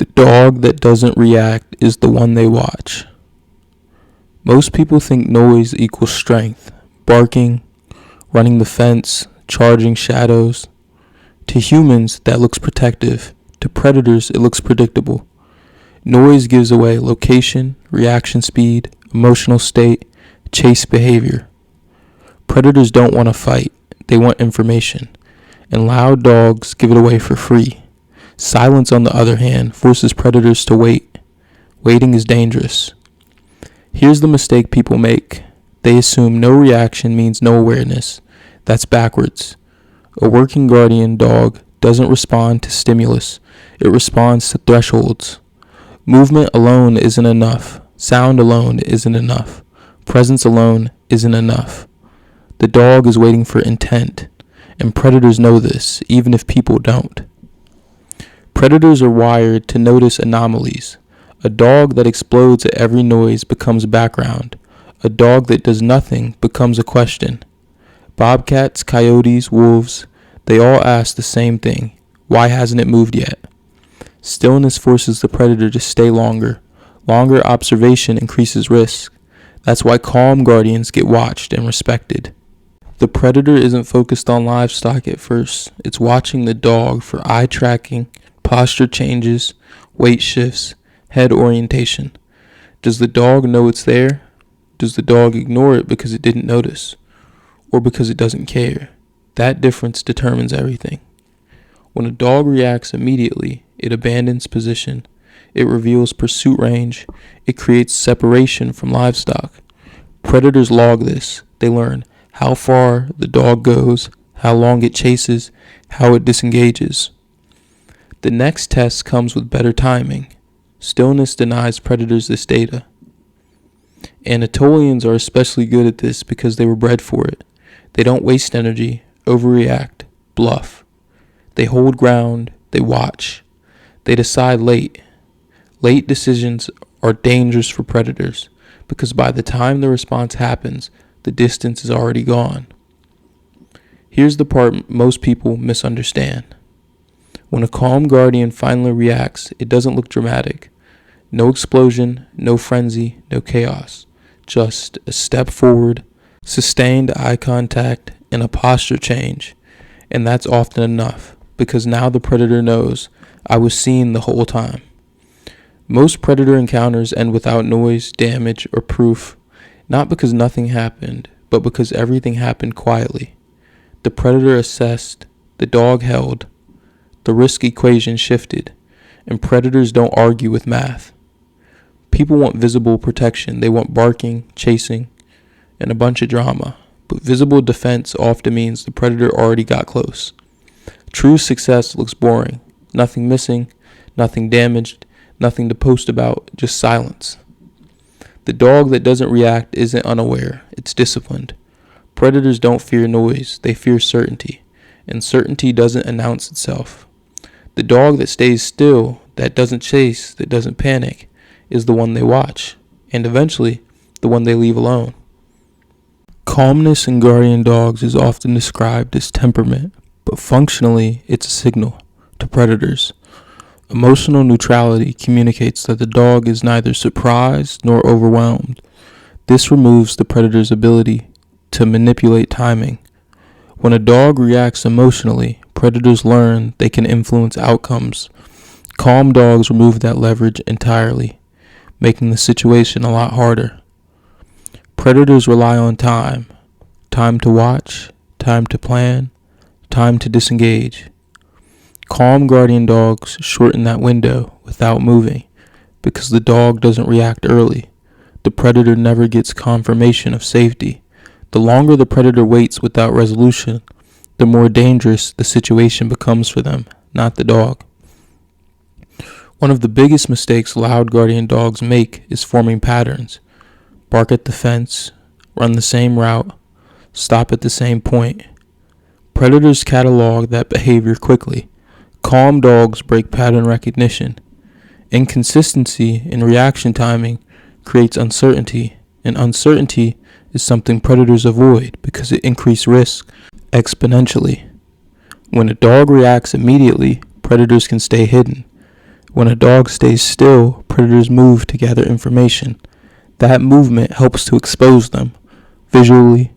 The dog that doesn't react is the one they watch. Most people think noise equals strength, barking, running the fence, charging shadows. To humans, that looks protective. To predators, it looks predictable. Noise gives away location, reaction speed, emotional state, chase behavior. Predators don't want to fight, they want information. And loud dogs give it away for free. Silence, on the other hand, forces predators to wait. Waiting is dangerous. Here's the mistake people make. They assume no reaction means no awareness. That's backwards. A working guardian dog doesn't respond to stimulus. It responds to thresholds. Movement alone isn't enough. Sound alone isn't enough. Presence alone isn't enough. The dog is waiting for intent, and predators know this, even if people don't. Predators are wired to notice anomalies. A dog that explodes at every noise becomes background. A dog that does nothing becomes a question. Bobcats, coyotes, wolves, they all ask the same thing. Why hasn't it moved yet? Stillness forces the predator to stay longer. Longer observation increases risk. That's why calm guardians get watched and respected. The predator isn't focused on livestock at first. It's watching the dog for eye tracking, posture changes, weight shifts, head orientation. Does the dog know it's there? Does the dog ignore it because it didn't notice? Or because it doesn't care? That difference determines everything. When a dog reacts immediately, it abandons position. It reveals pursuit range. It creates separation from livestock. Predators log this. They learn how far the dog goes, how long it chases, how it disengages. The next test comes with better timing. Stillness denies predators this data. Anatolians are especially good at this because they were bred for it. They don't waste energy, overreact, bluff. They hold ground, they watch. They decide late. Late decisions are dangerous for predators because by the time the response happens, the distance is already gone. Here's the part most people misunderstand. When a calm guardian finally reacts, it doesn't look dramatic. No explosion, no frenzy, no chaos. Just a step forward, sustained eye contact, and a posture change. And that's often enough, because now the predator knows I was seen the whole time. Most predator encounters end without noise, damage, or proof, not because nothing happened, but because everything happened quietly. The predator assessed, the dog held, the risk equation shifted, and predators don't argue with math. People want visible protection. They want barking, chasing, and a bunch of drama. But visible defense often means the predator already got close. True success looks boring. Nothing missing, nothing damaged, nothing to post about, just silence. The dog that doesn't react isn't unaware. It's disciplined. Predators don't fear noise. They fear certainty. And certainty doesn't announce itself. The dog that stays still, that doesn't chase, that doesn't panic, is the one they watch, and eventually, the one they leave alone. Calmness in guardian dogs is often described as temperament, but functionally, it's a signal to predators. Emotional neutrality communicates that the dog is neither surprised nor overwhelmed. This removes the predator's ability to manipulate timing. When a dog reacts emotionally, predators learn they can influence outcomes. Calm dogs remove that leverage entirely, making the situation a lot harder. Predators rely on time. Time to watch, time to plan, time to disengage. Calm guardian dogs shorten that window without moving because the dog doesn't react early. The predator never gets confirmation of safety. The longer the predator waits without resolution, the more dangerous the situation becomes for them, not the dog. One of the biggest mistakes loud guardian dogs make is forming patterns. Bark at the fence, run the same route, stop at the same point. Predators catalog that behavior quickly. Calm dogs break pattern recognition. Inconsistency in reaction timing creates uncertainty, and uncertainty is something predators avoid because it increases risk exponentially. When a dog reacts immediately, predators can stay hidden. When a dog stays still, predators move to gather information. That movement helps to expose them, visually,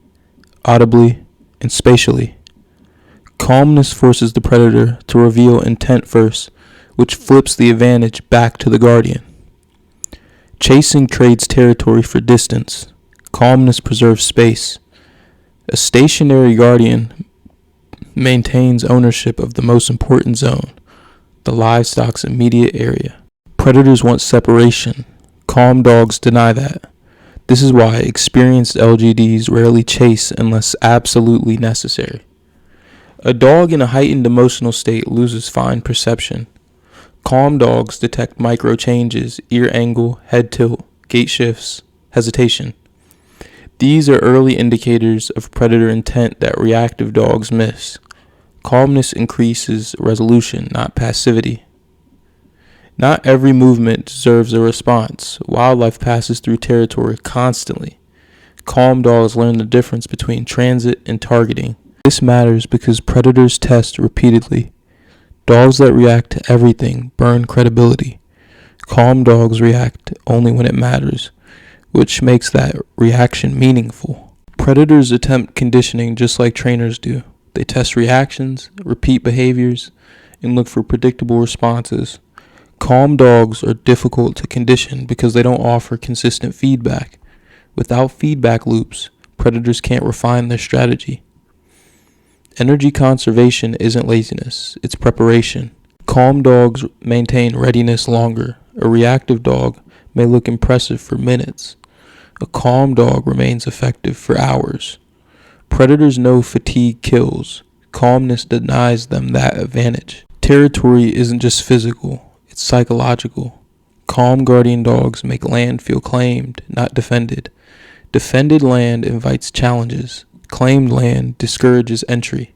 audibly, and spatially. Calmness forces the predator to reveal intent first, which flips the advantage back to the guardian. Chasing trades territory for distance. Calmness preserves space. A stationary guardian maintains ownership of the most important zone, the livestock's immediate area. Predators want separation. Calm dogs deny that. This is why experienced LGDs rarely chase unless absolutely necessary. A dog in a heightened emotional state loses fine perception. Calm dogs detect micro changes, ear angle, head tilt, gait shifts, hesitation. These are early indicators of predator intent that reactive dogs miss. Calmness increases resolution, not passivity. Not every movement deserves a response. Wildlife passes through territory constantly. Calm dogs learn the difference between transit and targeting. This matters because predators test repeatedly. Dogs that react to everything burn credibility. Calm dogs react only when it matters, which makes that reaction meaningful. Predators attempt conditioning just like trainers do. They test reactions, repeat behaviors, and look for predictable responses. Calm dogs are difficult to condition because they don't offer consistent feedback. Without feedback loops, predators can't refine their strategy. Energy conservation isn't laziness, it's preparation. Calm dogs maintain readiness longer. A reactive dog may look impressive for minutes. A calm dog remains effective for hours. Predators know fatigue kills. Calmness denies them that advantage. Territory isn't just physical, it's psychological. Calm guardian dogs make land feel claimed, not defended. Defended land invites challenges. Claimed land discourages entry.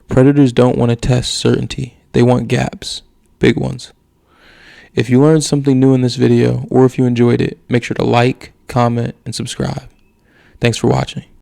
Predators don't want to test certainty. They want gaps, big ones. If you learned something new in this video, or if you enjoyed it, make sure to like, comment, and subscribe. Thanks for watching.